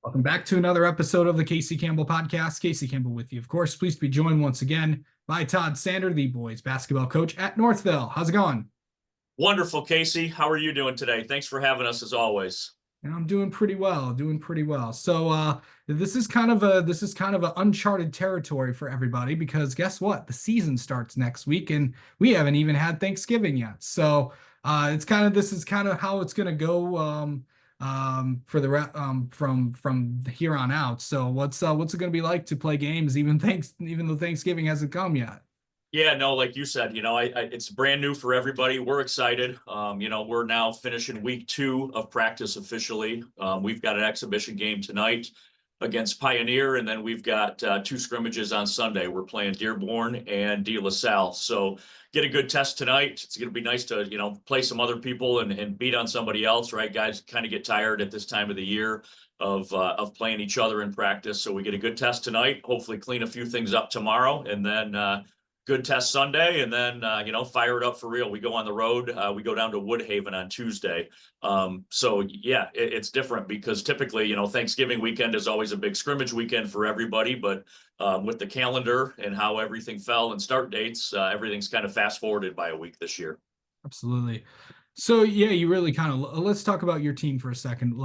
Welcome back to another episode of the Casey Campbell Podcast. Casey Campbell with you, of course. Pleased to be joined once again by Todd Sander, the boys basketball coach at Northville. How's it going? Wonderful, Casey. How are you doing today? Thanks for having us as always. And I'm doing pretty well, doing pretty well. This is kind of a uncharted territory for everybody because guess what? The season starts next week and we haven't even had Thanksgiving yet. This is kind of how it's going to go for from here on out. So what's it going to be like to play games even though Thanksgiving hasn't come yet? Yeah, no, like you said, it's brand new for everybody. We're excited. We're now finishing week 2 of practice officially. We've got an exhibition game tonight against Pioneer, and then we've got 2 scrimmages on Sunday. We're playing Dearborn and De La Salle. So get a good test tonight. It's going to be nice to, play some other people and beat on somebody else, right? Guys kind of get tired at this time of the year of playing each other in practice. So we get a good test tonight, hopefully clean a few things up tomorrow, and then good test Sunday, and then fire it up for real. We go on the road. We go down to Woodhaven on Tuesday. It's different because typically, Thanksgiving weekend is always a big scrimmage weekend for everybody. But with the calendar and how everything fell and start dates, everything's kind of fast forwarded by a week this year. Absolutely. So yeah, you really kind of let's talk about your team for a second.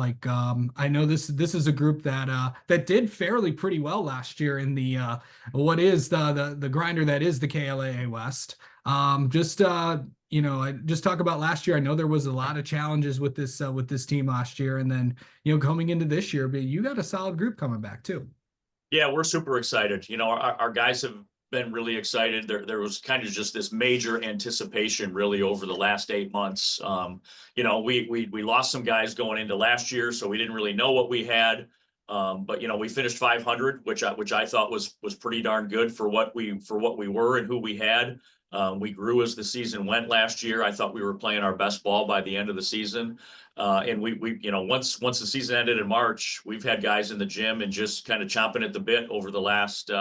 I know this is a group that did fairly pretty well last year in the what is the grinder that is the KLAA West. I just talk about last year. I know there was a lot of challenges with this team last year, and then coming into this year, but you got a solid group coming back too. Yeah, we're super excited. Our guys have been really excited. There was kind of just this major anticipation really over the last 8 months. We lost some guys going into last year, so we didn't really know what we had. But we finished 500, which I thought was pretty darn good for what we were and who we had. We grew as the season went last year. I thought we were playing our best ball by the end of the season. And once the season ended in March, we've had guys in the gym and just kind of chomping at the bit over the last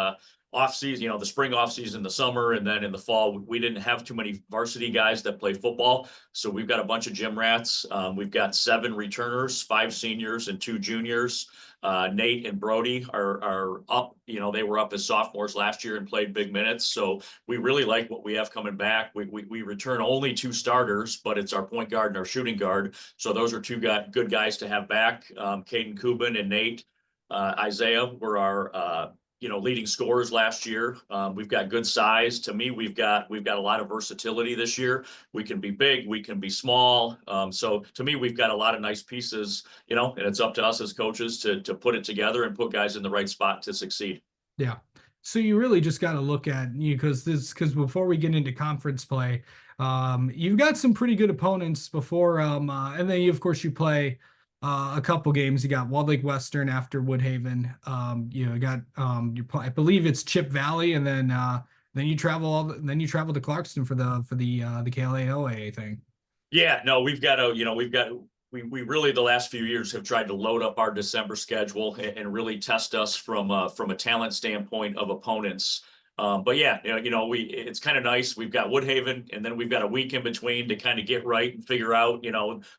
off season, the spring off season, the summer, and then in the fall, we didn't have too many varsity guys that play football. So we've got a bunch of gym rats. We've got 7 returners, 5 seniors and 2 juniors. Nate and Brody are up. They were up as sophomores last year and played big minutes. So we really like what we have coming back. We return only 2 starters, but it's our point guard and our shooting guard. So those are 2 good guys to have back. Caden Kubin and Nate Isaiah were our leading scorers last year. We've got good size. To me, we've got a lot of versatility this year. We can be big, we can be small. So to me, we've got a lot of nice pieces, and it's up to us as coaches to put it together and put guys in the right spot to succeed. Yeah. So you really just got to look at because before we get into conference play, you've got some pretty good opponents before, and then of course you play a couple games. You got Walled Lake Western after Woodhaven. I believe it's Chip Valley, and then you travel to Clarkston for the KLAOA thing. Yeah, no, we really the last few years have tried to load up our December schedule and really test us from a talent standpoint of opponents. But yeah, it's kind of nice. We've got Woodhaven, and then we've got a week in between to kind of get right and figure out.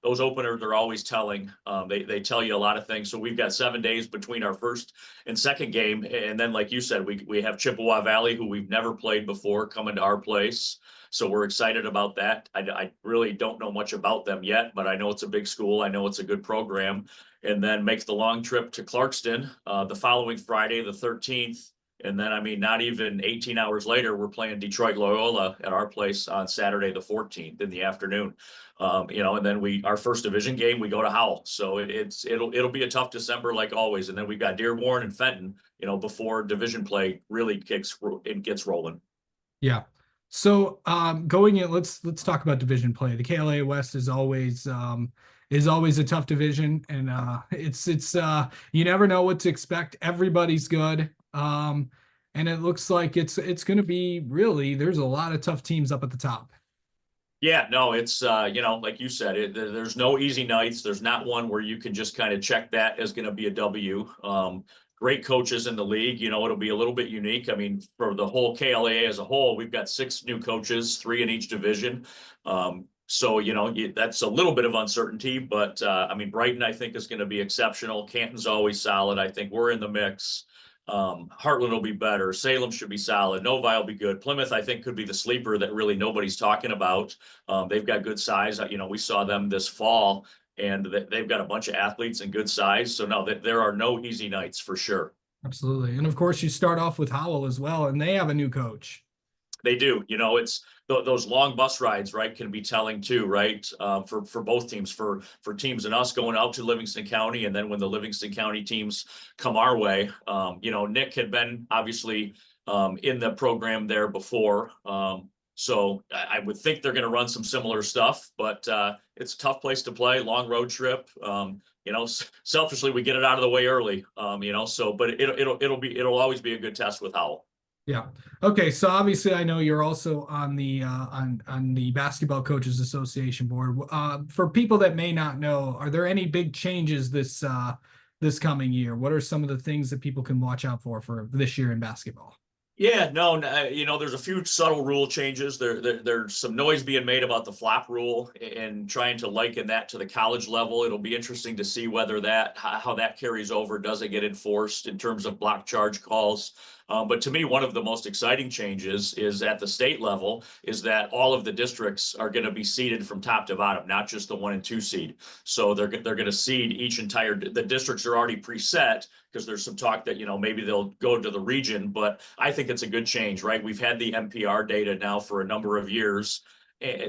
Those openers are always telling. They tell you a lot of things. So we've got 7 days between our first and second game, and then like you said, we have Chippewa Valley, who we've never played before, coming to our place. So we're excited about that. I really don't know much about them yet, but I know it's a big school. I know it's a good program. And then make the long trip to Clarkston the following Friday, the 13th. And then, not even 18 hours later, we're playing Detroit Loyola at our place on Saturday, the 14th in the afternoon. And then our first division game, we go to Howell. So it'll be a tough December like always. And then we've got Dearborn and Fenton, before division play really gets rolling. Yeah. So going in, let's talk about division play. The KLA West is always a tough division, and it's you never know what to expect. Everybody's good. And it looks like it's going to be really, there's a lot of tough teams up at the top. Yeah, no, it's like you said, there's no easy nights. There's not one where you can just kind of check that as going to be a W. Great coaches in the league. It'll be a little bit unique. For the whole KLAA as a whole, we've got 6 new coaches, 3 in each division. So, that's a little bit of uncertainty, but I mean, Brighton, I think, is going to be exceptional. Canton's always solid. I think we're in the mix. Heartland will be better. Salem should be solid. Novi will be good. Plymouth, I think, could be the sleeper that really nobody's talking about. They've got good size. We saw them this fall, and they've got a bunch of athletes and good size. So, no, there are no easy nights for sure. Absolutely. And of course, you start off with Howell as well, and they have a new coach. They do. It's those long bus rides, right, can be telling too, right? For both teams, for teams and us going out to Livingston County, and then when the Livingston County teams come our way, Nick had been obviously in the program there before. So I would think they're going to run some similar stuff, but it's a tough place to play, long road trip. Selfishly, we get it out of the way early, but it'll always be a good test with Howell. Yeah. Okay. So obviously, I know you're also on the on the Basketball Coaches Association board. For people that may not know, are there any big changes this coming year? What are some of the things that people can watch out for this year in basketball? Yeah, no, there's a few subtle rule changes. There's some noise being made about the flop rule and trying to liken that to the college level. It'll be interesting to see whether how that carries over. Does it get enforced in terms of block charge calls? But to me, one of the most exciting changes is at the state level is that all of the districts are going to be seeded from top to bottom, not just the 1 and 2 seed. So they're going to seed the districts are already preset because there's some talk that, maybe they'll go to the region, but I think it's a good change, right? We've had the MPR data now for a number of years.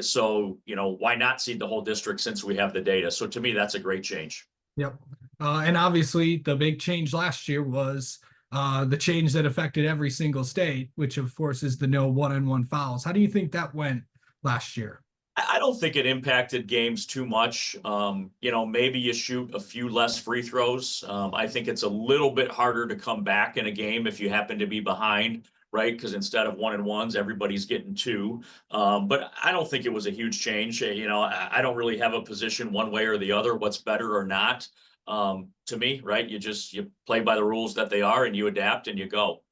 So, why not seed the whole district since we have the data? So to me, that's a great change. Yep. And obviously the big change last year was the change that affected every single state, which of course is the no 1-on-1 fouls. How do you think that went last year? I don't think it impacted games too much. Maybe you shoot a few less free throws. I think it's a little bit harder to come back in a game if you happen to be behind, right? Because instead of 1-on-1s, everybody's getting 2. But I don't think it was a huge change. I don't really have a position one way or the other, what's better or not. To me, right? You play by the rules that they are and you adapt and you go.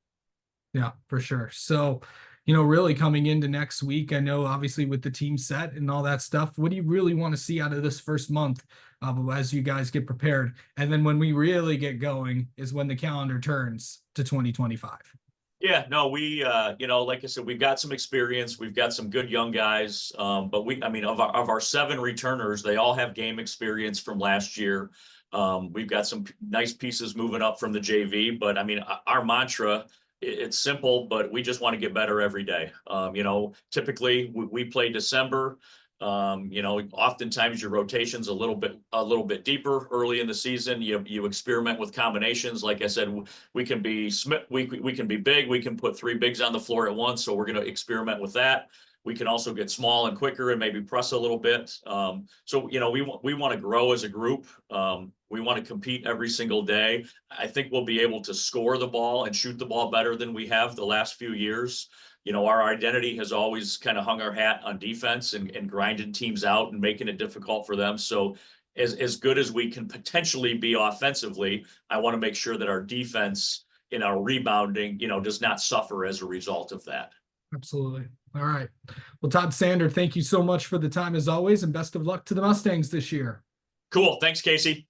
Yeah, for sure. So, really coming into next week, I know obviously with the team set and all that stuff, what do you really want to see out of this first month as you guys get prepared? And then when we really get going is when the calendar turns to 2025. Yeah, no, like I said, we've got some experience. We've got some good young guys. But of our 7 returners, they all have game experience from last year. We've got some nice pieces moving up from the JV, but our mantra, it's simple, but we just want to get better every day. Typically we play December. Oftentimes your rotation's a little bit deeper early in the season. You experiment with combinations. Like I said, we can be big. We can put 3 bigs on the floor at once. So we're going to experiment with that. We can also get small and quicker and maybe press a little bit. So we want to grow as a group. We want to compete every single day. I think we'll be able to score the ball and shoot the ball better than we have the last few years. Our identity has always kind of hung our hat on defense and grinding teams out and making it difficult for them. So as good as we can potentially be offensively, I want to make sure that our defense in our rebounding, does not suffer as a result of that. Absolutely. All right. Well, Todd Sander, thank you so much for the time as always, and best of luck to the Mustangs this year. Cool. Thanks, Casey.